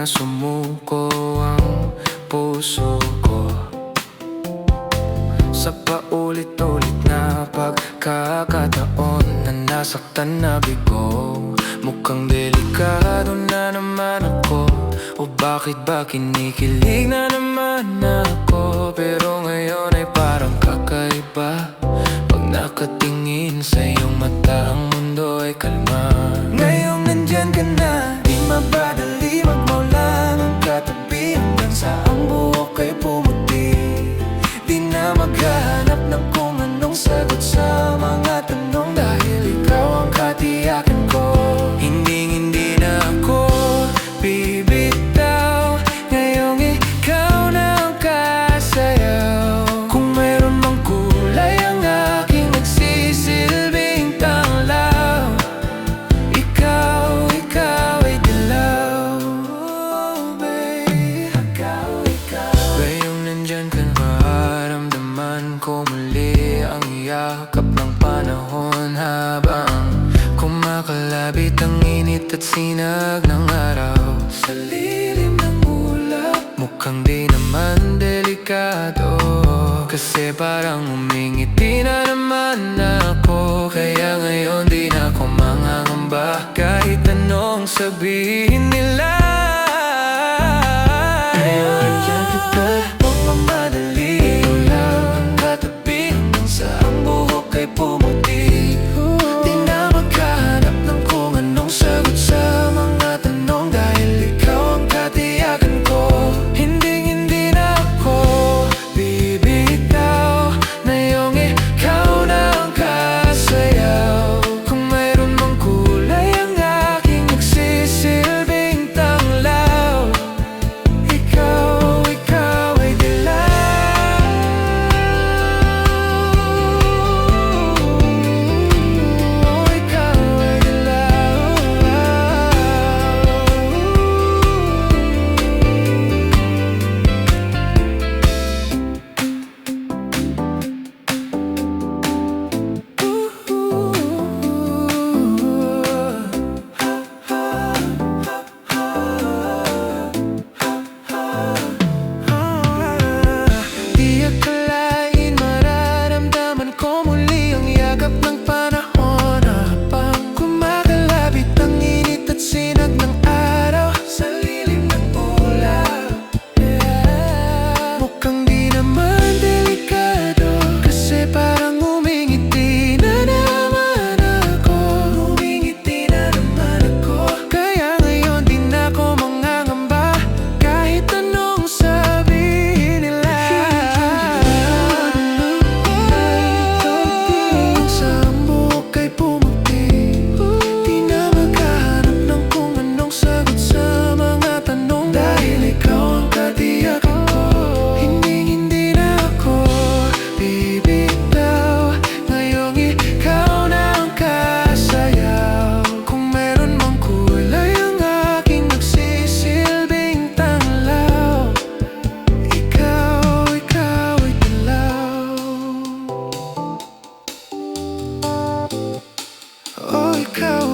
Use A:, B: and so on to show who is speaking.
A: na sumuko ang puso ko sa paulit-ulit na pagkakataon na nasaktan na bigo. Mukhang delikado na naman ako, o bakit ba kinikilig na naman ako? Pero ngayon ay parang kakaiba pag nakatingin sa iyong mata, ang mundo ay kalma. Ngayong nandyan ka na, di mabadali magmula ng katabi hanggang sa ang buhok ay pumuti. Di na maghahanap ng kung anong sagot sa mga tanong, dahil ikaw ang katiyakan ko. Hindi na ako bibitaw, ngayong ikaw na ang kasayaw. Kung mayroon mang kulay ang aking nagsisilbing tanglaw, ikaw ay dilaw. Oh, babe, ikaw. Ngayong nandyan ka, maramdaman ko muli ang yakap ng panahon habang kumakalabit ang init at sinag ng araw. Sa lilim ng ulap, mukhang di naman delikado, kasi parang umingiti na naman ako. Kaya ngayon di na ako mangangamba kahit anong sabihin nila. Ngayon nandiyan kita, huwag mamadali. Ikaw lang ang katabi hanggang sa ang buhok ay pumuti. Di na maghahanap ng kung anong sagot sa mga tanong, dahil ikaw ang katiyakan ko. Hindi na ako bibitaw, ngayong ikaw na ang kasayaw. Kung mayroon mang kulay ang aking nagsisilbing tanglaw, ikaw ay dilaw. Di akalain mararamdaman ko muli ang yakap ng panahon, habang kumakalapit ang init at sinag ng araw. Sa lilim ng ulap, mukhang di naman delikado, kasi parang umingiti na naman ako. Kaya ngayon di na ako mangangamba kahit anong sabihin nila. Sa ang buhok ay pumuti, di na maghahanap ng kung anong sagot sa mga tanong, dahil ikaw ang katiyakan ko. Hindi na ako bibitaw, ngayong ikaw na ang kasayaw. Kung meron mang kulay ang aking nagsisilbing tanglaw, ikaw ay dilaw. Oh, ikaw